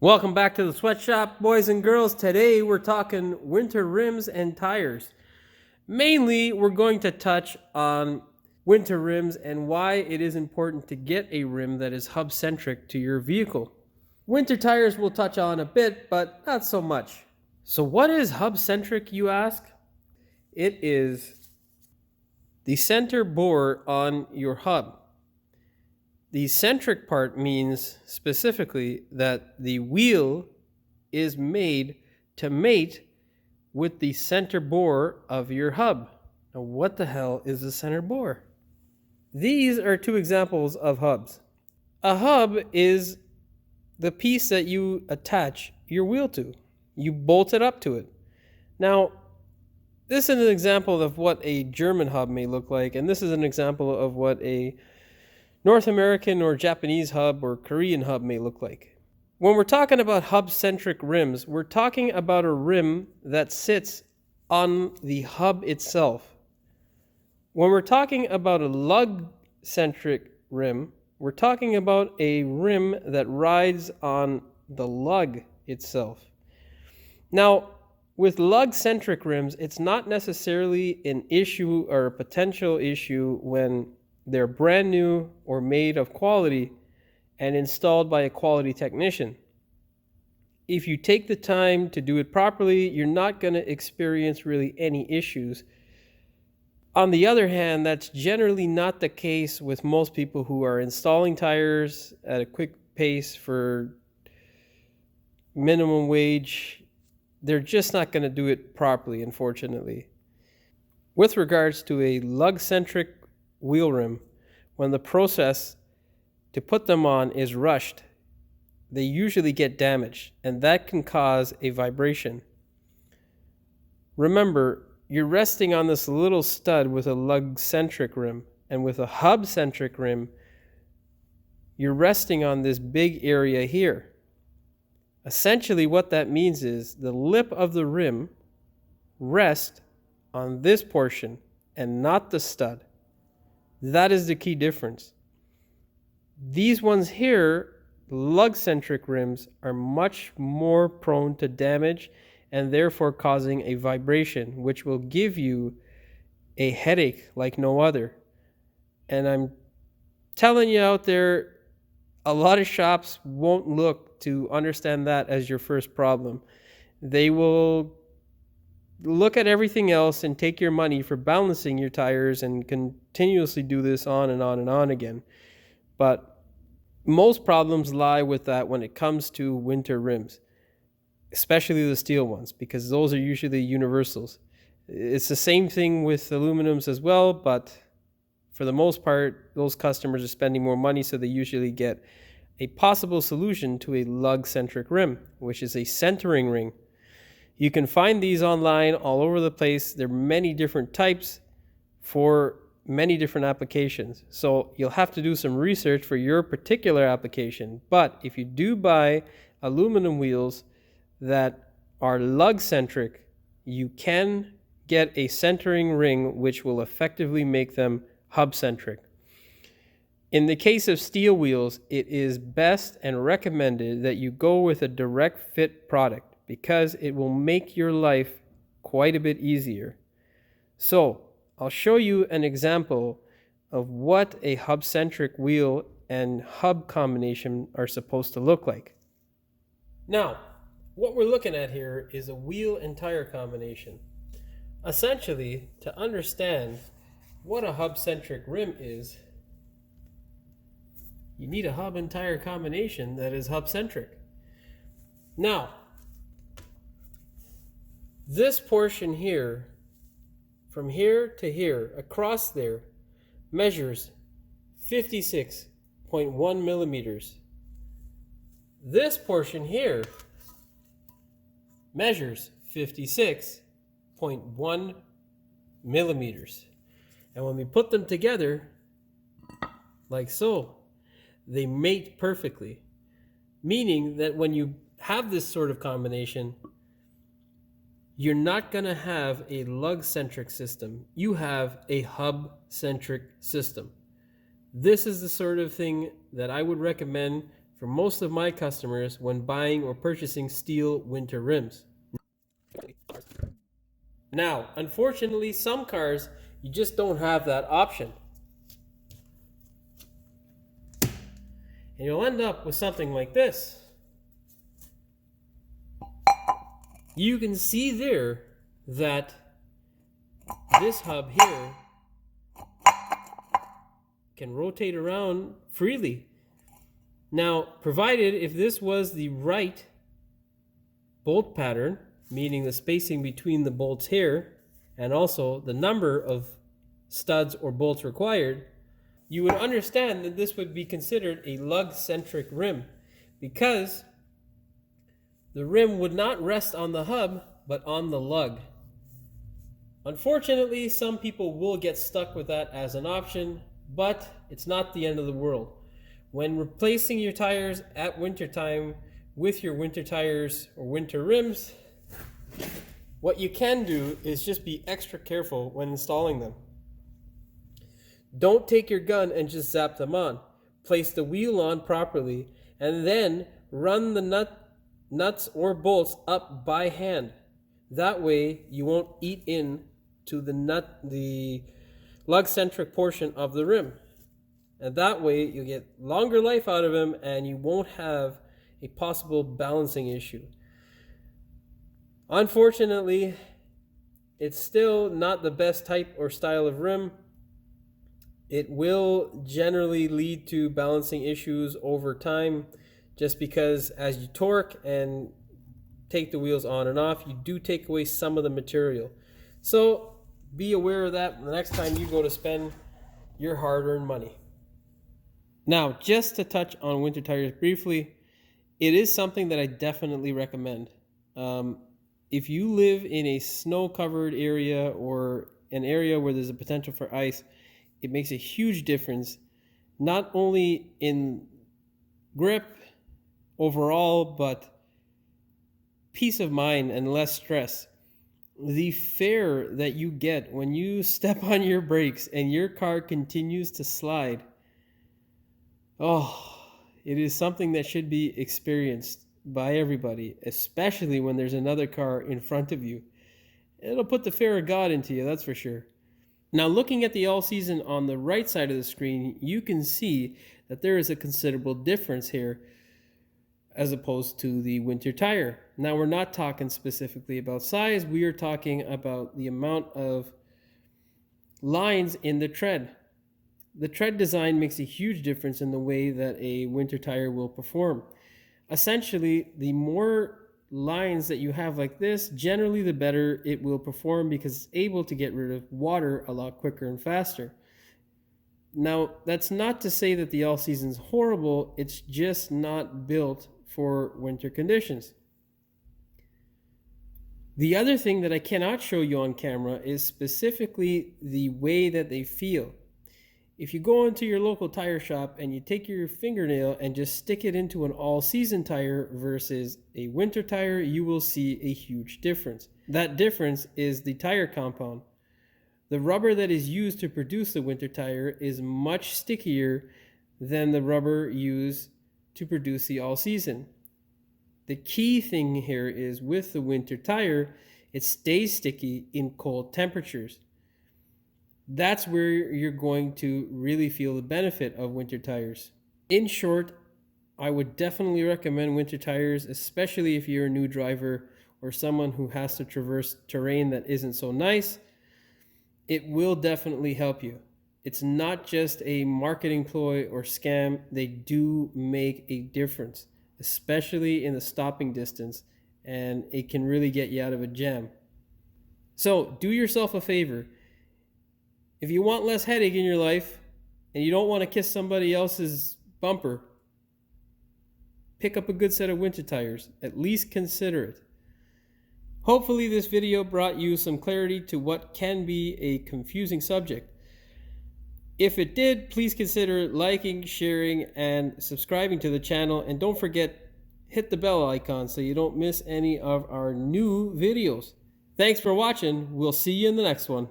Welcome back to the sweatshop, boys and girls. Today we're talking winter rims and tires. Mainly, we're going to touch on winter rims and why it is important to get a rim that is hub centric to your vehicle. Winter tires we'll touch on a bit, but not so much. So what is hub centric, you ask? It is the center bore on your hub. The centric part means specifically that the wheel is made to mate with the center bore of your hub. Now, what the hell is a center bore? These are two examples of hubs. A hub is the piece that you attach your wheel to. You bolt it up to it. Now, this is an example of what a German hub may look like, and this is an example of what a North American or Japanese hub or Korean hub may look like. When we're talking about hub-centric rims, we're talking about a rim that sits on the hub itself. When we're talking about a lug-centric rim, we're talking about a rim that rides on the lug itself. Now, with lug-centric rims, it's not necessarily an issue or a potential issue when they're brand new or made of quality and installed by a quality technician. If you take the time to do it properly, you're not going to experience really any issues. On the other hand, that's generally not the case with most people who are installing tires at a quick pace for minimum wage. They're just not going to do it properly, unfortunately. With regards to a lug-centric wheel rim, when the process to put them on is rushed, they usually get damaged, and that can cause a vibration. Remember, you're resting on this little stud with a lug-centric rim, and with a hub-centric rim, you're resting on this big area here. Essentially, what that means is the lip of the rim rests on this portion and not the stud. That is the key difference. These ones here, lug-centric rims, are much more prone to damage and therefore causing a vibration, which will give you a headache like no other. And I'm telling you out there, a lot of shops won't look to understand that as your first problem. They will look at everything else and take your money for balancing your tires and continuously do this on and on and on again. But most problems lie with that when it comes to winter rims, especially the steel ones, because those are usually universals. It's the same thing with aluminums as well, but for the most part, those customers are spending more money, so they usually get a possible solution to a lug-centric rim, which is a centering ring. You can find these online all over the place. There are many different types for many different applications. So you'll have to do some research for your particular application. But if you do buy aluminum wheels that are lug-centric, you can get a centering ring which will effectively make them hub-centric. In the case of steel wheels, it is best and recommended that you go with a direct fit product, because it will make your life quite a bit easier. So I'll show you an example of what a hub-centric wheel and hub combination are supposed to look like. Now, what we're looking at here is a wheel and tire combination. Essentially, to understand what a hub-centric rim is, you need a hub and tire combination that is hub-centric. Now, this portion here, from here to here, across there, measures 56.1 millimeters. This portion here measures 56.1 millimeters. And when we put them together, like so, they mate perfectly. Meaning that when you have this sort of combination, you're not going to have a lug-centric system. You have a hub-centric system. This is the sort of thing that I would recommend for most of my customers when buying or purchasing steel winter rims. Now, unfortunately, some cars, you just don't have that option. And you'll end up with something like this. You can see there that this hub here can rotate around freely. Now, provided if this was the right bolt pattern, meaning the spacing between the bolts here, and also the number of studs or bolts required, you would understand that this would be considered a lug centric rim, because the rim would not rest on the hub, but on the lug. Unfortunately, some people will get stuck with that as an option, but it's not the end of the world. When replacing your tires at winter time with your winter tires or winter rims, what you can do is just be extra careful when installing them. Don't take your gun and just zap them on. Place the wheel on properly and then run the nuts or bolts up by hand. That way you won't eat in to the lug centric portion of the rim. And that way you'll get longer life out of them and you won't have a possible balancing issue. Unfortunately, it's still not the best type or style of rim. It will generally lead to balancing issues over time, just because as you torque and take the wheels on and off, you do take away some of the material. So be aware of that the next time you go to spend your hard-earned money. Now, just to touch on winter tires briefly, it is something that I definitely recommend. If you live in a snow-covered area or an area where there's a potential for ice, it makes a huge difference, not only in grip overall, but peace of mind and less stress. The fear that you get when you step on your brakes and your car continues to slide, it is something that should be experienced by everybody, especially when there's another car in front of you. It'll put the fear of God into you, that's for sure. Now, looking at the all season on the right side of the screen, you can see that there is a considerable difference here as opposed to the winter tire. Now, we're not talking specifically about size, we are talking about the amount of lines in the tread. The tread design makes a huge difference in the way that a winter tire will perform. Essentially, the more lines that you have like this, generally the better it will perform, because it's able to get rid of water a lot quicker and faster. Now, that's not to say that the all season's horrible, it's just not built for winter conditions. The other thing that I cannot show you on camera is specifically the way that they feel. If you go into your local tire shop and you take your fingernail and just stick it into an all-season tire versus a winter tire, you will see a huge difference. That difference is the tire compound. The rubber that is used to produce the winter tire is much stickier than the rubber used to produce the all-season. The key thing here is with the winter tire, it stays sticky in cold temperatures. That's where you're going to really feel the benefit of winter tires. In short, I would definitely recommend winter tires, especially if you're a new driver or someone who has to traverse terrain that isn't so nice. It will definitely help you. It's not just a marketing ploy or scam. They do make a difference, especially in the stopping distance, and it can really get you out of a jam. So do yourself a favor. If you want less headache in your life and you don't want to kiss somebody else's bumper, pick up a good set of winter tires. At least consider it. Hopefully this video brought you some clarity to what can be a confusing subject. If it did, please consider liking, sharing, and subscribing to the channel. And don't forget, hit the bell icon so you don't miss any of our new videos. Thanks for watching. We'll see you in the next one.